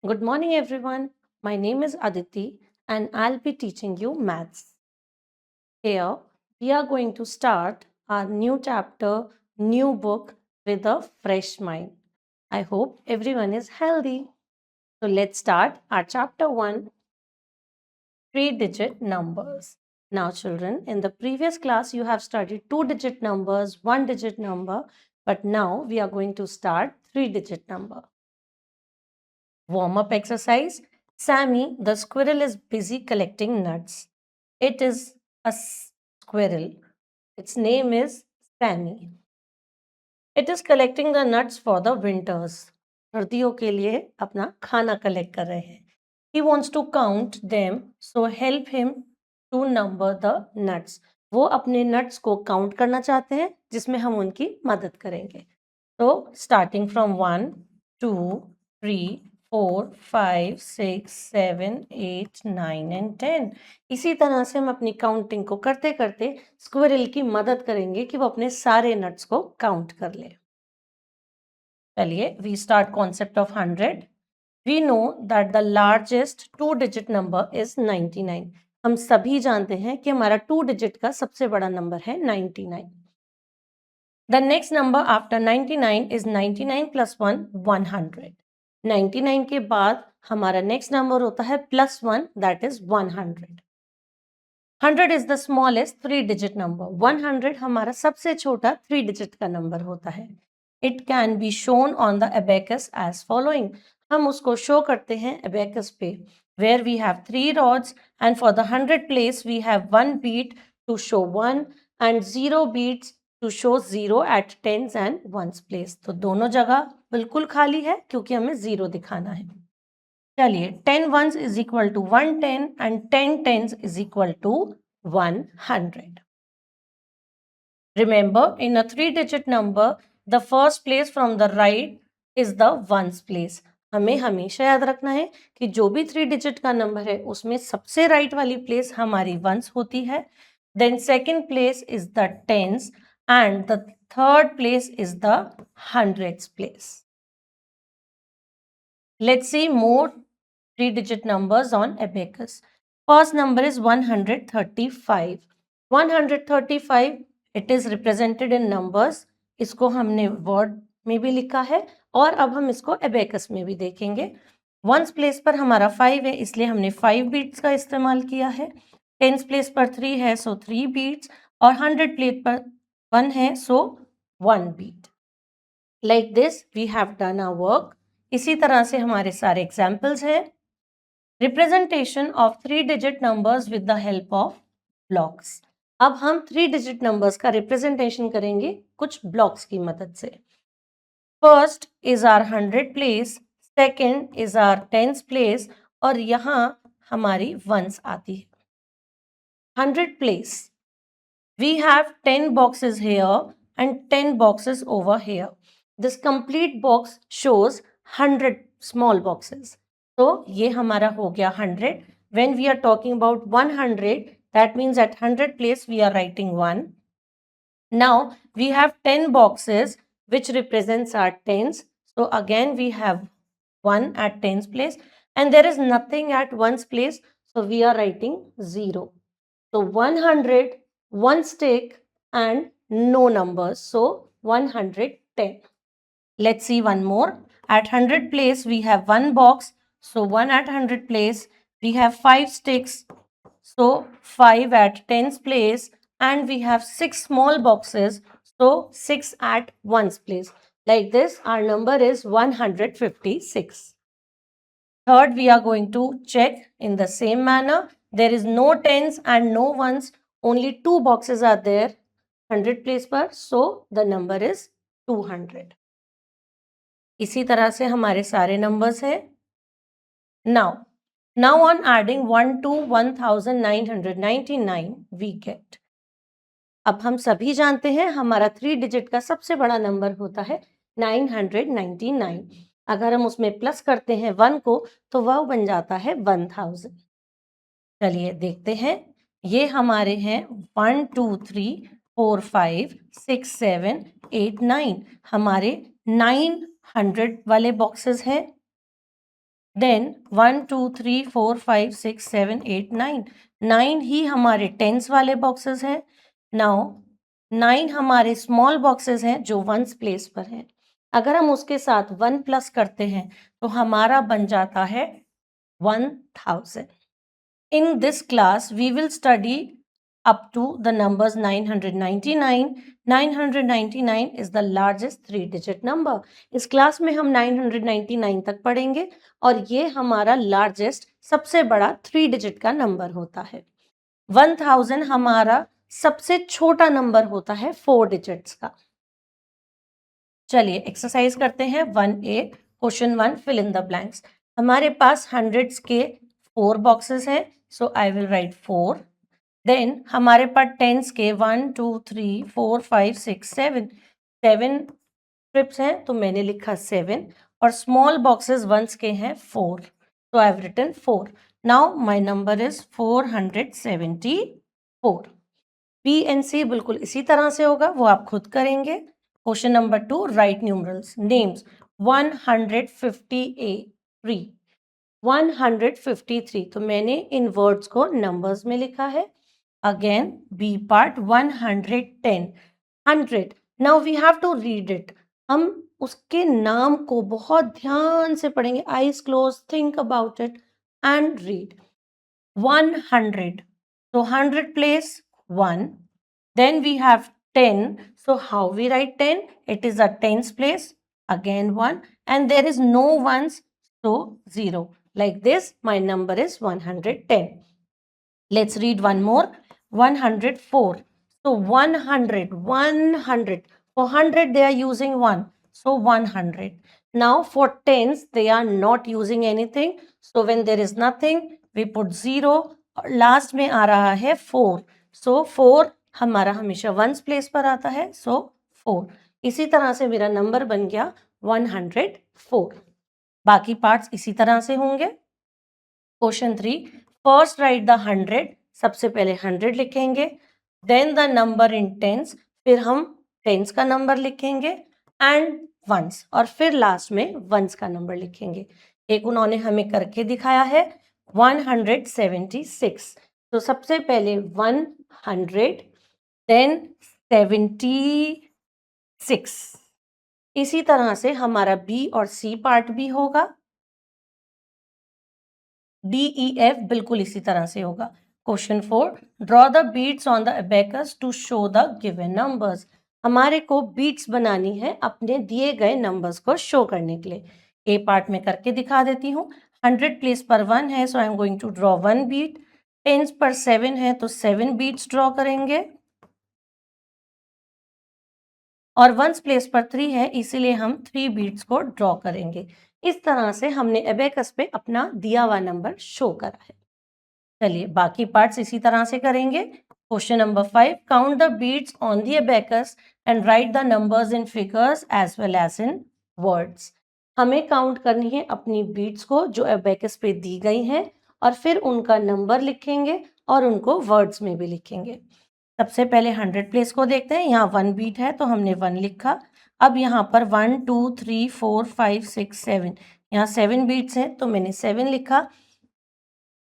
Good morning, everyone. My name is Aditi, and I'll be teaching you maths. Here, we are going to start our new chapter, new book with a fresh mind. I hope everyone is healthy. So, let's start our chapter 1, three-digit numbers. Now, children, in the previous class, you have studied two-digit numbers, one-digit number, but now we are going to start three-digit number. Warm-up exercise. Sammy, the squirrel, is busy collecting nuts. It is a squirrel. Its name is Sammy. It is collecting the nuts for the winters. सर्दियों के लिए अपना खाना collect कर रहे हैं. He wants to count them, so help him to number the nuts. वो अपने nuts को count करना चाहते हैं, जिसमें हम उनकी मदद करेंगे. So starting from 1, 2, 3, 4, 5, 6, 7, 8, 9 and 10. इसी तरह से हम अपनी काउंटिंग को करते करते स्क्विरल की मदद करेंगे कि वो अपने सारे नट्स को काउंट कर ले. चलिए, we start concept of 100. We know that the largest two digit number is 99. हम सभी जानते हैं कि हमारा टू डिजिट का सबसे बड़ा नंबर है 99. The next number after 99 is 99 plus 1, 100. 99 के बाद हमारा नेक्स्ट नंबर होता है +1, that is 100. 100 is the smallest three-digit number. 100 हमारा सबसे छोटा 3 डिजिट का नंबर होता है. It can be shown on the abacus as following. हम उसको शो करते हैं abacus पे, where we have 3 rods and for the 100 place we have 1 bead to show 1 and 0 beads to show 0 at tens and ones place. तो दोनों जगह बिल्कुल खाली है क्योंकि हमें 0 दिखाना है. चलिए, 10 ones is equal to 110 and 10 tens is equal to 100. Remember, in a three-digit number, the first place from the right is the ones place. हमें हमेशा याद रखना है कि जो भी 3 डिजिट का नंबर है उसमें सबसे राइट वाली प्लेस हमारी वंस होती है. Then second place is the tens and the third place is the hundreds place. Let's see more 3-digit numbers on abacus. First number is 135. 135, it is represented in numbers. इसको हमने word में भी लिखा है और अब हम इसको abacus में भी देखेंगे. Ones place पर हमारा 5 है, इसलिए हमने 5 beats का इस्तेमाल किया है. Tens place पर 3 है, so 3 beats. और 100 place पर 1 है, so 1 beat. Like this, we have done our work. इसी तरह से हमारे सारे एग्जाम्पल्स हैं. Representation of three digit numbers with the help of blocks. अब हम 3-डिजिट नंबर्स का रिप्रेजेंटेशन करेंगे कुछ ब्लॉक्स की मदद से. First is our 100 place, second is our tens place और यहाँ हमारी वंस आती है. 100 place, we have 10 boxes here and 10 boxes over here. This complete box shows 100 small boxes. तो ये हमारा हो गया 100. When we are talking about 100, that means at 100 place we are writing 1. Now we have 10 boxes which represents our tens. So again we have 1 at tens place and there is nothing at ones place. So we are writing 0. So 100, 1 stick and no numbers. So 110. Let's see one more. At 100 place, we have 1 box. So 1 at 100 place. We have 5 sticks. So 5 at tens place. And we have 6 small boxes. So 6 at ones place. Like this, our number is 156. Third, we are going to check in the same manner. There is no tens and no ones. Only 2 boxes are there. 100 place पर. So the number is 200. इसी तरह से हमारे सारे numbers हैं. Now on adding 1 to 1999 we get. अब हम सभी जानते हैं हमारा 3 डिजिट का सबसे बड़ा नंबर होता है 999. अगर हम उसमें प्लस करते हैं 1 को तो वह बन जाता है 1000. चलिए देखते हैं. ये हमारे हैं 1 2 3 4 5 6 7 8 9. हमारे 900 वाले बॉक्सेस हैं. देन 1 2 3 4 5 6 7 8 9, 9 ही हमारे टेंस वाले बॉक्सेस हैं। नाउ 9 हमारे स्मॉल बॉक्सेस हैं जो वंस प्लेस पर है। अगर हम उसके साथ 1 प्लस करते हैं तो हमारा बन जाता है 1000। In this class, we will study up to the numbers 999. 999 is the largest 3-digit number. इस क्लास में हम 999 तक पढ़ेंगे और ये हमारा लार्जेस्ट सबसे बड़ा 3 डिजिट का नंबर होता है। 1000 हमारा सबसे छोटा नंबर होता है 4 डिजिट्स का। चलिए एक्सरसाइज करते हैं 1A question 1 fill in the blanks. हमारे पास हंड्रेड्स के 4 बॉक्सेस हैं, so I will write 4। Then हमारे पास टेंस के 1 2 3 4 5 6 7 7 ट्रिप्स हैं, तो मैंने लिखा 7। और स्मॉल बॉक्सेस वंस के हैं 4, तो I have written 4। Now my number is 474। B and C बिल्कुल इसी तरह से होगा, वो आप खुद करेंगे। Question number 2, write numerals names 153। 153, तो मैंने इन वर्ड्स को नंबर्स में लिखा है। Again B part 110, 100। Now we have to read it. हम उसके नाम को बहुत ध्यान से पढ़ेंगे, eyes close, think about it and read. 100, so 100 place 1. Then we have 10, so how we write 10? It is a tens place, again 1, and there is no ones, so 0. Like this, my number is 110. Let's read one more. 104. So 100, 100. For 100, they are using 1. So 100. Now for tens, they are not using anything. So when there is nothing, we put 0. और last में आ रहा है 4. So 4 हमारा हमेशा ones place पर आता है. So 4. इसी तरह से मेरा नंबर बन गया 104. बाकी पार्ट्स इसी तरह से होंगे. Question 3, first write the 100. सबसे पहले 100 लिखेंगे, then the number in tens, फिर हम टेंस का नंबर लिखेंगे एंड वंस, और फिर लास्ट में वंस का नंबर लिखेंगे. एक उन्होंने हमें करके दिखाया है 176. तो सबसे पहले 100, देन 76. इसी तरह से हमारा बी और सी पार्ट भी होगा. DEF बिल्कुल इसी तरह से होगा. Question 4, draw the beads on the abacus to show the given numbers. हमारे को बीट्स बनानी है अपने दिए गए नंबर्स को शो करने के लिए. ए पार्ट में करके दिखा देती हूँ. 100 प्लेस पर 1 है, so I am going to draw 1 bead. Tens पर 7 है, तो 7 बीट्स ड्रॉ करेंगे. और वंस प्लेस पर 3 है, इसीलिए हम 3 बीट्स को ड्रॉ करेंगे. इस तरह से हमने एबेकस पे अपना दिया हुआ नंबर शो करा है. चलिए बाकी पार्ट्स इसी तरह से करेंगे. Question number 5, count the beads on the abacus and write the numbers in figures as well as in words. हमें काउंट करनी है अपनी बीट्स को जो एबेकस पे दी गई हैं, और फिर उनका नंबर लिखेंगे और उनको वर्ड्स में भी लिखेंगे. सबसे पहले 100 प्लेस को देखते हैं. यहाँ 1 बीट है, तो हमने 1 लिखा. अब यहाँ पर 1 2 3 4 5 6 7, यहाँ 7 बीट्स हैं, तो मैंने 7 लिखा.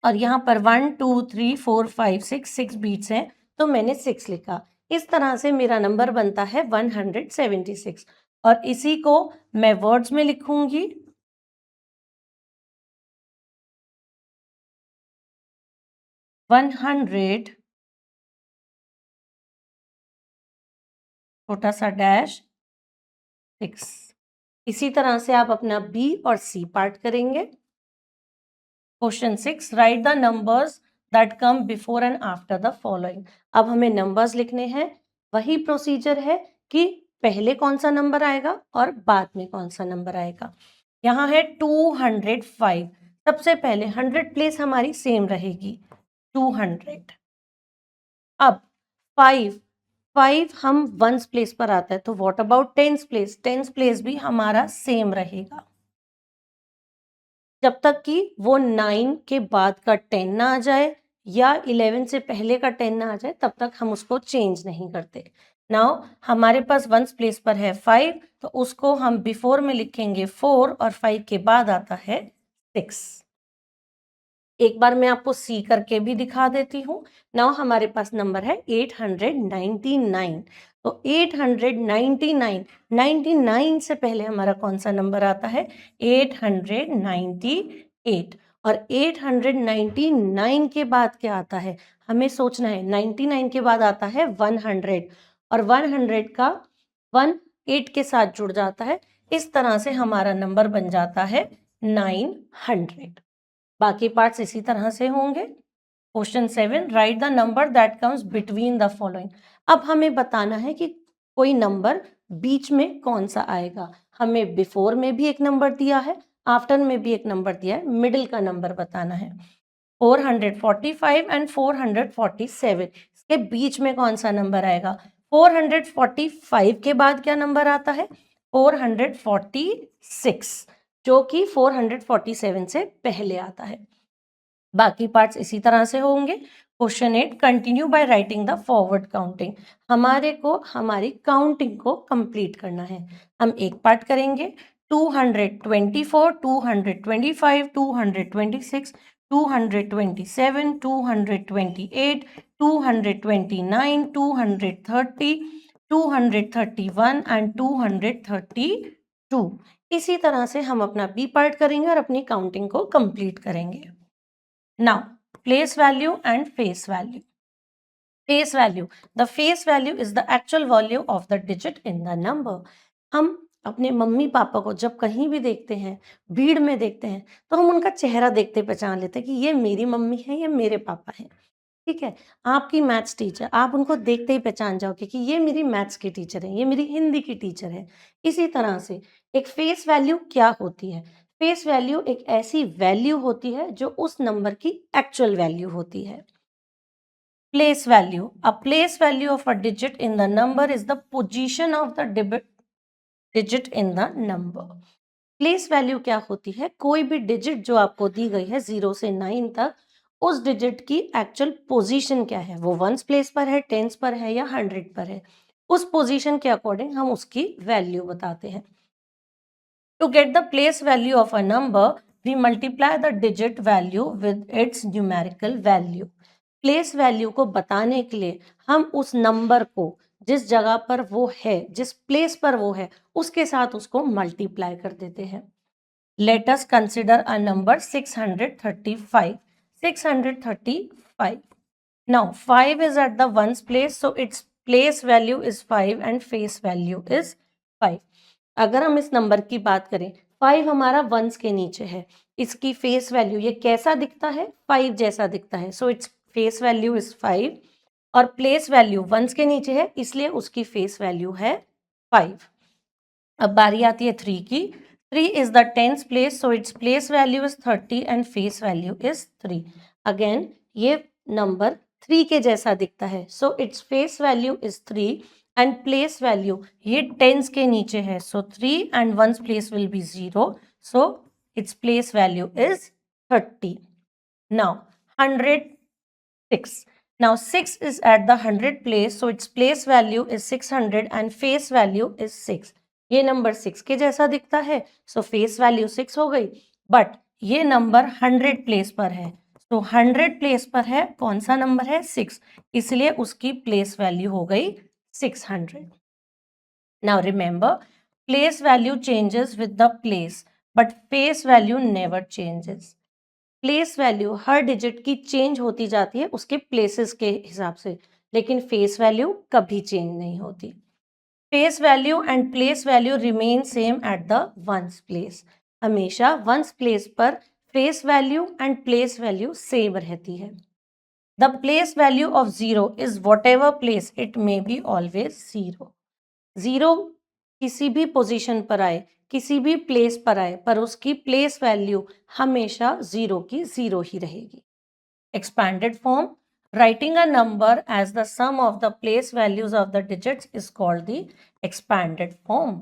और यहाँ पर 1 2 3 4 5 6 बीट्स हैं, तो मैंने 6 लिखा. इस तरह से मेरा नंबर बनता है 176. और इसी को मैं वर्ड्स में लिखूंगी. वन हंड्रेड, छोटा सा डैश 6. इसी तरह से आप अपना बी और सी पार्ट करेंगे. Question 6, write the numbers that come before and after the following. अब हमें नंबर्स लिखने हैं. वही प्रोसीजर है कि पहले कौन सा नंबर आएगा और बाद में कौन सा नंबर आएगा. यहाँ है 205. सबसे पहले 100 प्लेस हमारी सेम रहेगी, 200. अब 5 हम वंस प्लेस पर आता है, तो what about tens place. Tens place भी हमारा सेम रहेगा जब तक कि वो 9 के बाद का 10 ना आ जाए या 11 से पहले का 10 ना आ जाए, तब तक हम उसको चेंज नहीं करते. नाउ हमारे पास वंस प्लेस पर है 5, तो उसको हम बिफोर में लिखेंगे 4 और 5 के बाद आता है 6। एक बार मैं आपको सी करके भी दिखा देती हूँ। नाउ हमारे पास नंबर है 899। तो 899, 99 से पहले हमारा कौन सा नंबर आता है? 898। और 899 के बाद क्या आता है? हमें सोचना है। 99 के बाद आता है 100, और 100 का 1 8 के साथ जुड़ जाता है। इस तरह से हमारा नंबर बन जाता है 900। बाकी पार्ट्स इसी तरह से होंगे। Question 7, right the number that comes between the following. अब हमें बताना है कि कोई नंबर बीच में कौन सा आएगा। हमें बिफोर में भी एक नंबर दिया है, आफ्टर में भी एक नंबर दिया है, मिडिल का नंबर बताना है। 445 एंड 447, इसके बीच में कौन सा नंबर आएगा? 445 के बाद क्या नंबर आता है? 446, जो कि 447 से पहले आता है। बाकी पार्ट्स इसी तरह से होंगे। Question 8, continue by writing the forward counting. हमारे को हमारी काउंटिंग को कंप्लीट करना है। हम एक पार्ट करेंगे। 224, 225, 226, 227, 228, 229, 230, 231 एंड 232। इसी तरह से हम अपना बी पार्ट करेंगे और अपनी काउंटिंग को कंप्लीट करेंगे। Now, place value and face value. Face value. The face value is the actual value of the digit in the number. हम अपने मम्मी पापा को जब कहीं भी देखते हैं, भीड़ में देखते हैं, तो हम उनका चेहरा देखते पहचान लेते हैं कि ये मेरी मम्मी है, ये मेरे पापा हैं। ठीक है। आपकी मैथ्स टीचर, आप उनको देखते ही पहचान जाओगे कि ये मेरी मैथ्स की टीचर है, ये मेरी हिंदी की टीचर है। इसी तरह से एक फेस वैल्यू क्या होती है? फेस वैल्यू एक ऐसी वैल्यू होती है जो उस नंबर की एक्चुअल वैल्यू होती है। Place value, a place value of a digit in the number is the position of the digit in the number. Place value क्या होती है? कोई भी डिजिट जो आपको दी गई है 0 से 9 तक, उस डिजिट की एक्चुअल पोजीशन क्या है? वो वंस प्लेस पर है, टेंस पर है या 100 पर है? उस पोजीशन के अकॉर्डिंग हम उसकी वैल्यू बताते हैं। To get the place value of a number, we multiply the digit value with its numerical value. Place value को बताने के लिए हम उस नंबर को जिस जगह पर वो है, जिस प्लेस पर वो है, उसके साथ उसको मल्टीप्लाई कर देते हैं। Let us consider a number 635. 635. Now 5 is at the ones place, so its place value is 5 and face value is 5. अगर हम इस नंबर की बात करें, 5 हमारा वंस के नीचे है, इसकी फेस वैल्यू ये कैसा दिखता है? 5 जैसा दिखता है, so its face value is 5 और प्लेस वैल्यू वंस के नीचे है, इसलिए उसकी फेस वैल्यू है 5। अब बारी आती है 3 की। 3 is the tens place, so its place value is 30 and face value is 3। Again ये नंबर 3 के जैसा दिखता है, so its face value is 3 and place value ये टेंस के नीचे है, सो 3 and ones place will be 0, so its place value is 30। Now 106. Now 6 is at the 100 place, so its place value is 600 and face value is 6. ये number 6 के जैसा दिखता है, सो face value 6 हो गई, बट ये नंबर 100 प्लेस पर है, तो 100 प्लेस पर है, कौन सा नंबर है? 6, इसलिए उसकी प्लेस वैल्यू हो गई 600। Now remember, place value changes with the place, but face value never changes. Place value हर डिजिट की चेंज होती जाती है उसके प्लेसेस के हिसाब से, लेकिन फेस वैल्यू कभी चेंज नहीं होती। Face value and place value remain same at the ones place. हमेशा वंस प्लेस पर face value and place value same रहती है। The place value of 0 is what ever place it may be always 0। 0 किसी भी position पर आए, किसी भी प्लेस पर आए, पर उसकी प्लेस वैल्यू हमेशा 0 की 0 ही रहेगी। Expanded form, writing a number as the sum of the place values of the digits is called the expanded form.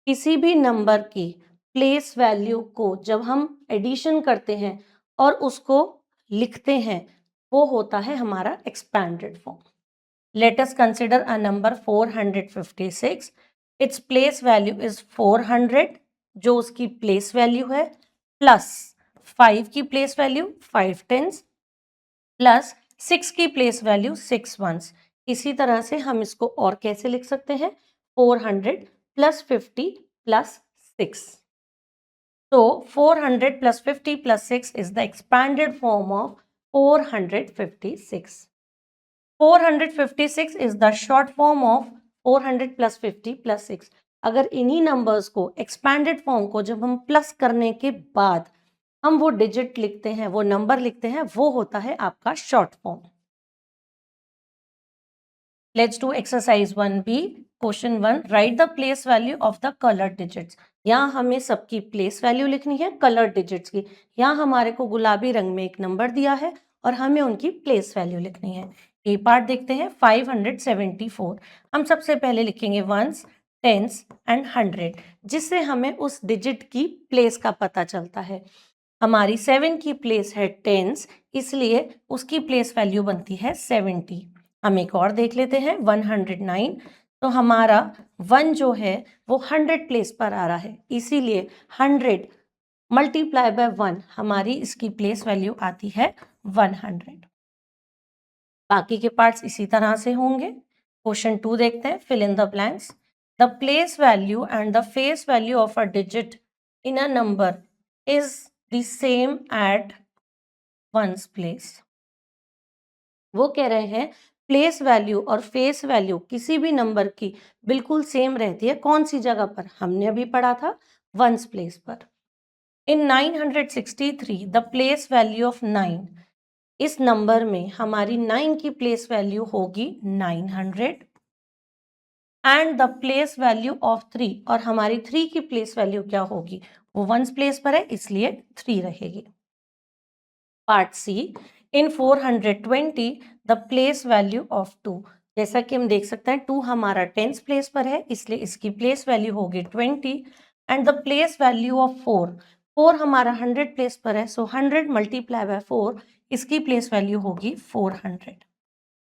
किसी भी नंबर की प्लेस वैल्यू को जब हम एडिशन करते हैं और उसको लिखते हैं, वो होता है हमारा expanded form. Let us consider a number 456. Its place value is 400, जो उसकी place value है, plus 5 की प्लेस वैल्यू 5 टेंस प्लस 6 की प्लेस वैल्यू 6 वंस। इसी तरह से हम इसको और कैसे लिख सकते हैं, 400 plus 50 plus 6। So 400 plus 50 plus 6 is the expanded form of 456. 456 is the short form of 400 plus 50 plus 6. अगर इन्हीं नंबर्स को एक्सपैंडेड फॉर्म को जब हम प्लस करने के बाद हम वो डिजिट लिखते हैं, वो नंबर लिखते हैं, वो होता है आपका short form. Let's do exercise 1B. Question 1. Write the place value of the colored digits. यहाँ हमें सबकी प्लेस वैल्यू लिखनी है कलर डिजिट्स की। यहाँ हमारे को गुलाबी रंग में एक नंबर दिया है और हमें उनकी प्लेस वैल्यू लिखनी है। ए पार्ट देखते हैं, 574। हम सबसे पहले लिखेंगे वंस, टेंस एंड 100, जिससे हमें उस डिजिट की प्लेस का पता चलता है। हमारी 7 की प्लेस है टेंस, इसलिए उसकी प्लेस वैल्यू बनती है 70। हम एक और देख लेते हैं 109। तो हमारा 1 जो है वो 100 प्लेस पर आ रहा है, इसीलिए 100 मल्टीप्लाई बाय 1 हमारी इसकी प्लेस वैल्यू आती है 100। बाकी के पार्ट्स इसी तरह से होंगे। क्वेश्चन 2 देखते हैं, fill in the blanks. The place value and the face value of a digit in a number is the same at ones place. वो कह रहे हैं प्लेस वैल्यू और फेस वैल्यू किसी भी नंबर की बिल्कुल सेम रहती है, कौन सी जगह पर, हमने अभी पढ़ा था वंस प्लेस पर। इन 963 द प्लेस वैल्यू ऑफ 9, इस नंबर में हमारी 9 की प्लेस वैल्यू होगी 900 and the place value of 3, और हमारी 3 की प्लेस वैल्यू क्या होगी, वो वंस प्लेस पर है इसलिए 3 रहेगी। Part C, in 420 the place value of 2, जैसा कि हम देख सकते हैं 2 हमारा टेंस प्लेस पर है इसलिए इसकी प्लेस वैल्यू होगी 20 and the place value of 4 हमारा 100 प्लेस पर है, सो 100 मल्टीप्लाई बाय 4, इसकी प्लेस वैल्यू होगी 400।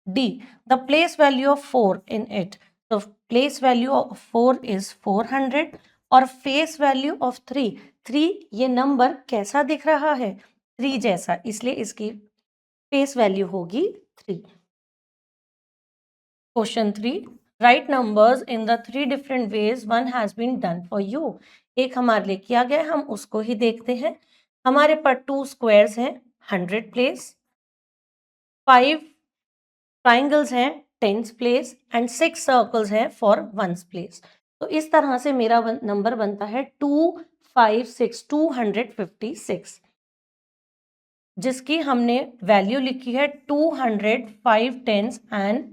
D, the place value of 4 in it, तो प्लेस वैल्यू ऑफ 4 इज 400 और फेस वैल्यू ऑफ 3, ये नंबर कैसा दिख रहा है, 3 जैसा, इसलिए इसकी फेस वैल्यू होगी 3। Question 3, write numbers in the 3 different ways one has been done for you. एक हमारे लिए किया गया, हम उसको ही देखते हैं। हमारे पास 2 स्क्वायर्स हैं 100 प्लेस, 5 ट्राइंगल्स हैं 10 प्लेस एंड 6 सर्कल्स हैं फॉर वंस प्लेस। तो इस तरह से मेरा नंबर बनता है 256, 256, जिसकी हमने वैल्यू लिखी है 200, 5 टेंस एंड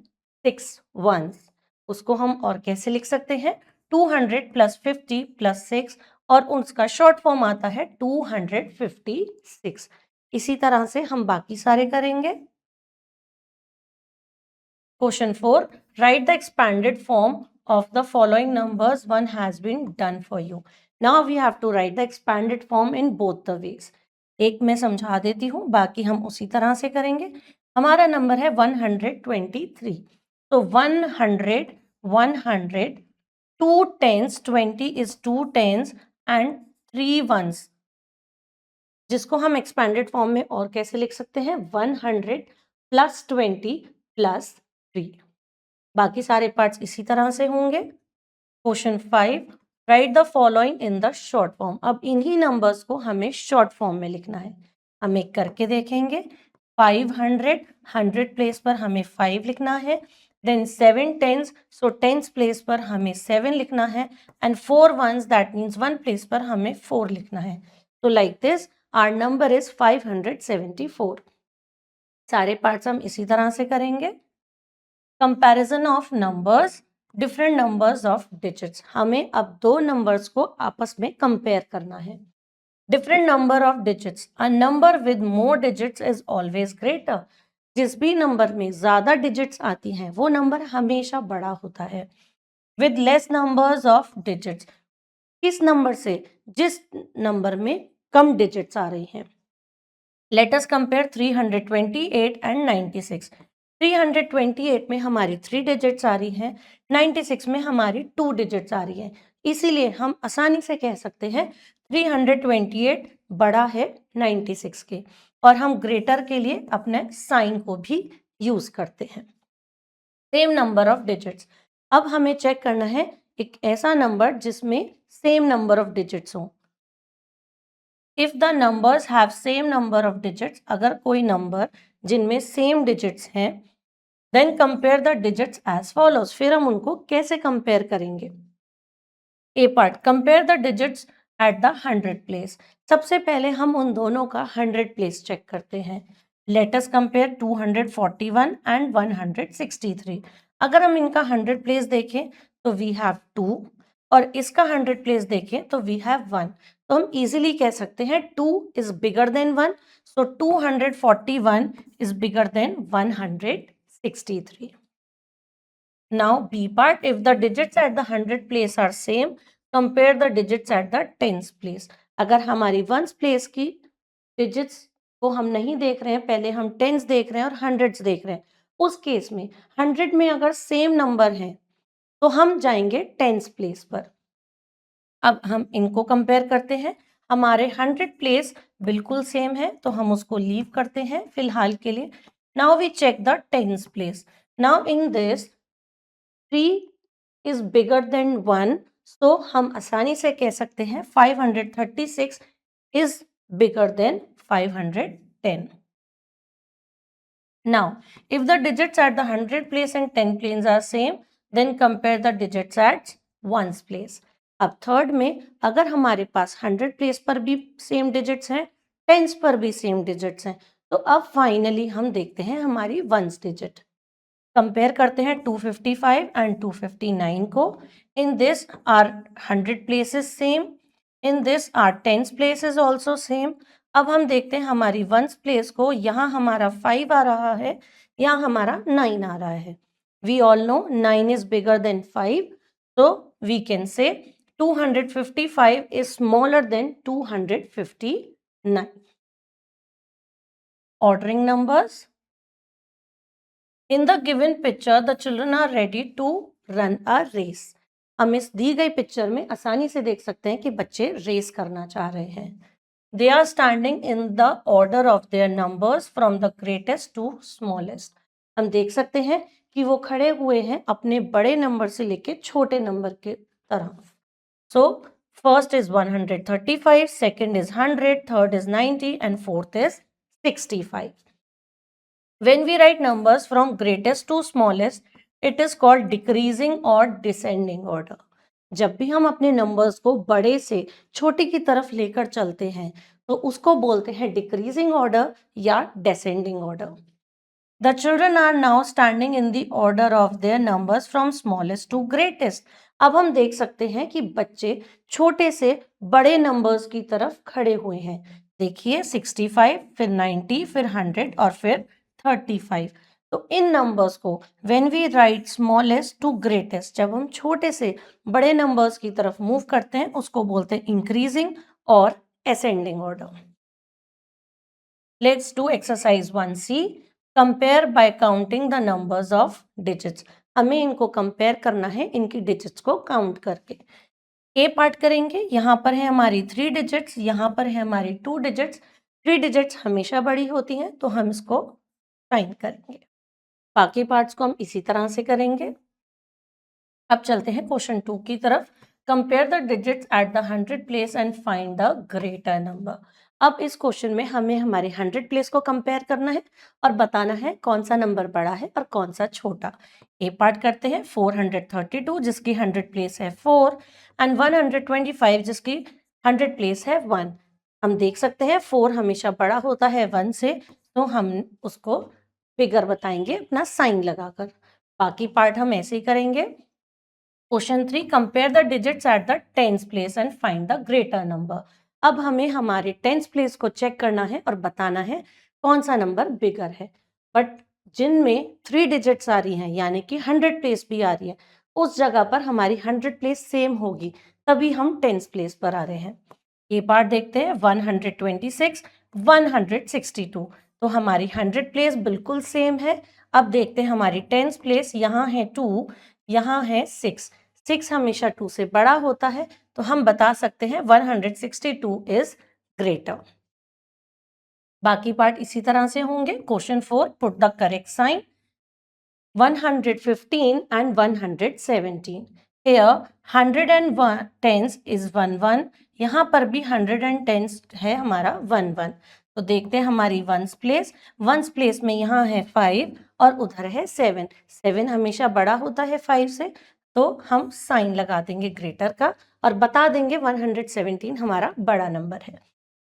6 वंस। उसको हम और कैसे लिख सकते हैं, 200 प्लस 50 प्लस 6, और उसका शॉर्ट फॉर्म आता है 256। इसी तरह से हम बाकी सारे करेंगे। Question 4, write the expanded form of the following numbers one has been done for you. Now we have to write the expanded form in both the ways. एक मैं समझा देती हूँ, बाकी हम उसी तरह से करेंगे। हमारा नंबर है 123, तो 100, 100, 2 tens, 20 is 2 tens and 3 ones, जिसको हम एक्सपैंडेड फॉर्म में और कैसे लिख सकते हैं, 100 प्लस 20 प्लस 3। बाकी सारे पार्ट्स इसी तरह से होंगे। Question 5, right the following in the short form. अब इन्हीं नंबर्स को हमें शॉर्ट फॉर्म में लिखना है। हम एक करके देखेंगे। 500, 100 प्लेस पर हमें 5 लिखना है, then 7 tens, so tens place पर हमें 7 लिखना है and 4 ones, that means 1 place पर हमें 4 लिखना है। तो like this our number is 574। सारे पार्ट्स हम इसी तरह से करेंगे। Comparison of numbers, different numbers of digits. हमें अब 2 नंबर्स को आपस में कंपेयर करना है। Different number of digits, a number with more digits is always greater. जिस भी नंबर में ज्यादा डिजिट्स आती हैं वो नंबर हमेशा बड़ा होता है। With less numbers of digits, किस नंबर से, जिस नंबर में कम डिजिट्स आ रही हैं। Let us compare 328 and 96। 328 में हमारी 3 डिजिट्स आ रही हैं, 96 में हमारी 2 डिजिट्स आ रही हैं। इसीलिए हम आसानी से कह सकते हैं 328 बड़ा है 96 के, और हम ग्रेटर के लिए अपने साइन को भी यूज करते हैं। सेम नंबर ऑफ डिजिट्स, अब हमें चेक करना है एक ऐसा नंबर जिसमें सेम नंबर ऑफ डिजिट्स हो। If the numbers have same number of digits, अगर कोई नंबर जिनमें सेम डिजिट्स हैं, then compare the digits as follows, फिर हम उनको कैसे कंपेयर करेंगे। A part, compare the digits at the 100 place. सबसे पहले हम उन दोनों का 100 प्लेस चेक करते हैं। Let us compare 241 and 163। अगर हम इनका 100 प्लेस देखें तो वी हैव 2, और इसका 100 प्लेस देखें तो वी हैव 1। तो हम इजीली कह सकते हैं 2 is bigger then 1, so 241 is bigger then 163। Now B part, if the digits at the 100 place are same, compare the digits at the tens place. अगर हमारी वंस प्लेस की डिजिट्स को हम नहीं देख रहे हैं, पहले हम टेंस देख रहे हैं और हंड्रेड्स देख रहे हैं, उस केस में 100 में अगर सेम नंबर है तो हम जाएंगे टेंस प्लेस पर। अब हम इनको कंपेयर करते हैं। हमारे 100 प्लेस बिल्कुल सेम है तो हम उसको लीव करते हैं फिलहाल के लिए। Now we check the tens place. Now in this 3 is bigger than 1, so हम आसानी से कह सकते हैं 536 is bigger than 510. Now, if the digits at the 100 place and 10 planes are same, then compare the digits at ones place. अब third में अगर हमारे पास 100 प्लेस पर भी सेम डिजिट्स हैं, टेंस पर भी सेम डिजिट्स हैं, तो अब फाइनली हम देखते हैं हमारी वंस डिजिट। कंपेयर करते हैं 255 एंड 259 को। In this are 100 places same, in this are tens places also same. अब हम देखते हैं हमारी वंस प्लेस को, यहाँ हमारा 5 आ रहा है, यहाँ हमारा 9 आ रहा है। We all know 9 is bigger than 5, so we can say 255 is smaller than 259. Ordering numbers. In the given picture, the children are ready to run a race. हम इस दी गई पिक्चर में आसानी से देख सकते हैं कि बच्चे रेस करना चाह रहे हैं। They are standing in the order of their numbers from the greatest to smallest. हम देख सकते हैं कि वो खड़े हुए हैं अपने बड़े नंबर से लेके छोटे नंबर के तरफ। So first is 135, second is 100, third is 90 and fourth is 65. When we write numbers from greatest to smallest, it is called decreasing or descending order. जब भी हम अपने नंबर्स को बड़े से छोटे की तरफ लेकर चलते हैं तो उसको बोलते हैं डिक्रीजिंग ऑर्डर या descending order. The children are now standing in the order of their numbers from smallest to greatest. अब हम देख सकते हैं कि बच्चे छोटे से बड़े नंबर्स की तरफ खड़े हुए हैं। देखिए 65, फिर 90, फिर 100 और फिर 35। तो इन नंबर्स को when we write smallest to greatest, जब हम छोटे से बड़े नंबर्स की तरफ मूव करते हैं उसको बोलते हैं इंक्रीजिंग और ascending order. Let's do exercise 1C, compare bye counting the numbers of digits. हमें इनको कंपेयर करना है इनकी डिजिट्स को काउंट करके। ए पार्ट करेंगे, यहाँ पर है हमारी 3 डिजिट्स, यहाँ पर है हमारी 2 डिजिट्स। 3 डिजिट्स हमेशा बड़ी होती हैं तो हम इसको फाइंड करेंगे। बाकी पार्ट्स को हम इसी तरह से करेंगे। अब चलते हैं क्वेश्चन 2 की तरफ। Compare the digits at the 100 place and find the greater number. अब इस क्वेश्चन में हमें हमारे 100 प्लेस को कंपेयर करना है और बताना है कौन सा नंबर बड़ा है और कौन सा छोटा। ए पार्ट करते हैं, 432 जिसकी 100 प्लेस है 4 एंड 125 जिसकी 100 प्लेस है 1। हम देख सकते हैं 4 हमेशा बड़ा होता है 1 से, तो हम उसको फिगर बताएंगे अपना साइन लगाकर। बाकी पार्ट हम ऐसे ही करेंगे। Question 3, compare the digits at the tens place and find the greater number. अब हमें हमारे टेंस प्लेस को चेक करना है और बताना है कौन सा नंबर बिगर है। बट जिनमें 3 डिजिट्स आ रही हैं यानी कि 100 प्लेस भी आ रही है, उस जगह पर हमारी 100 प्लेस सेम होगी, तभी हम टेंस प्लेस पर आ रहे हैं। ये पार्ट देखते हैं, 126, 162, तो हमारी 100 प्लेस बिल्कुल सेम है। अब देखते हैं हमारी टेंस प्लेस, यहाँ है 2, यहाँ है 6। 6 हमेशा 2 से बड़ा होता है, तो हम बता सकते हैं 162 इज ग्रेटर। बाकी पार्ट इसी तरह से होंगे। Question 4, put the correct sign 115 and 117. Here 101 tens is 1 1. यहाँ पर भी 110 है हमारा 1 1. तो देखते हैं हमारी वंस प्लेस में यहाँ है 5 और उधर है 7. 7 हमेशा बड़ा होता है 5 से, तो हम साइन लगा देंगे ग्रेटर का और बता देंगे 117 हमारा बड़ा नंबर है।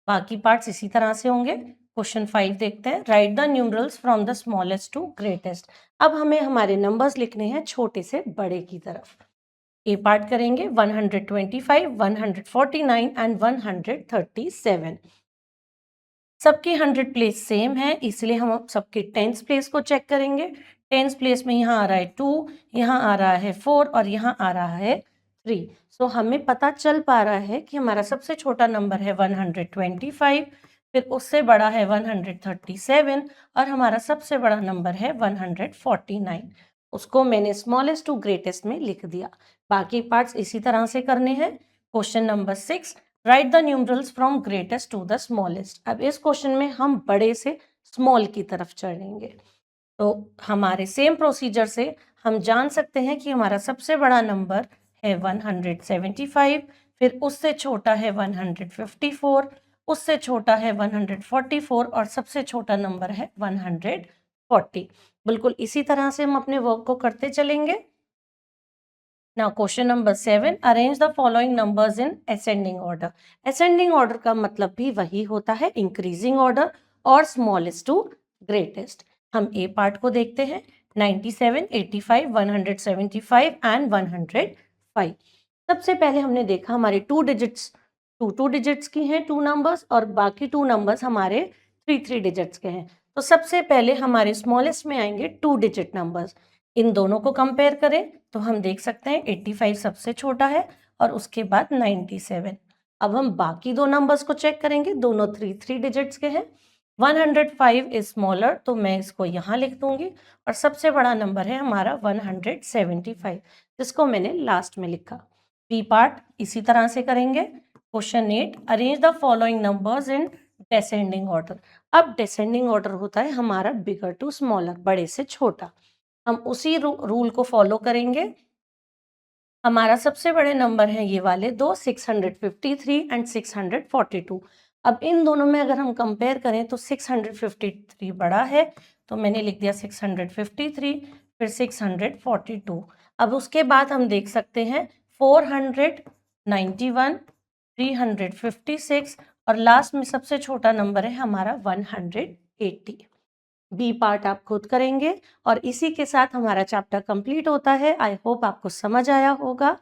बाकी पार्ट्स इसी तरह से होंगे। क्वेश्चन 5 देखते हैं। Write the numerals from the smallest to greatest. अब हमें हमारे नंबर्स लिखने हैं छोटे से बड़े की तरफ। ए पार्ट करेंगे 125, 149 एंड 137। सबकी 100 प्लेस सेम है, इसलिए हम सबके टेंस प्लेस को चेक करेंगे। टेंस प्लेस में यहाँ आ रहा है 2, यहाँ आ रहा है 4 और यहाँ आ रहा है 3। सो हमें पता चल पा रहा है कि हमारा सबसे छोटा नंबर है 125, फिर उससे बड़ा है 137 और हमारा सबसे बड़ा नंबर है 149। उसको मैंने स्मॉलेस्ट टू ग्रेटेस्ट में लिख दिया। बाकी पार्ट्स इसी तरह से करने हैं। Question number 6, write the numerals from greatest to the smallest. अब इस क्वेश्चन में हम बड़े से स्मॉल की तरफ चढ़ेंगे। तो हमारे सेम प्रोसीजर से हम जान सकते हैं कि हमारा सबसे बड़ा नंबर है 175, फिर उससे छोटा है 154, उससे छोटा है 144 और सबसे छोटा नंबर है 140। बिल्कुल इसी तरह से हम अपने वर्क को करते चलेंगे। Now question number 7, arrange the following numbers in ascending order. Ascending order का मतलब भी वही होता है, increasing order और smallest to greatest. हम A पार्ट को देखते हैं। 97, 85, 175 and 105। सबसे पहले हमने देखा हमारे टू डिजिट्स की हैं टू नंबर्स और बाकी टू नंबर्स हमारे थ्री डिजिट्स के हैं। तो सबसे पहले हमारे स्मॉलेस्ट में आएंगे टू डिजिट नंबर्स। इन दोनों को कंपेयर करें तो हम देख सकते हैं 85 सबसे छोटा है और उसके बाद 97। अब हम बाकी दो नंबर्स को चेक करेंगे, दोनों थ्री डिजिट्स के हैं। 105 इज स्मॉलर, तो मैं इसको यहाँ लिख दूंगी और सबसे बड़ा नंबर है हमारा 175, जिसको मैंने लास्ट में लिखा। बी पार्ट इसी तरह से करेंगे। Question 8, arrange the following numbers in descending order. अब डिसेंडिंग ऑर्डर होता है हमारा बिगर टू स्मॉलर, बड़े से छोटा। हम उसी रूल को फॉलो करेंगे। हमारा सबसे बड़े नंबर हैं ये वाले दो, 653 एंड 642। अब इन दोनों में अगर हम कंपेयर करें तो 653 बड़ा है, तो मैंने लिख दिया 653, फिर 642। अब उसके बाद हम देख सकते हैं 491, 356 और लास्ट में सबसे छोटा नंबर है हमारा 180। बी पार्ट आप खुद करेंगे और इसी के साथ हमारा चैप्टर कंप्लीट होता है। आई होप आपको समझ आया होगा।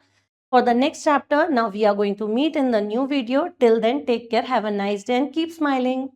For the next chapter now we are going to meet in the new video. Till then take care, have a nice day and keep smiling.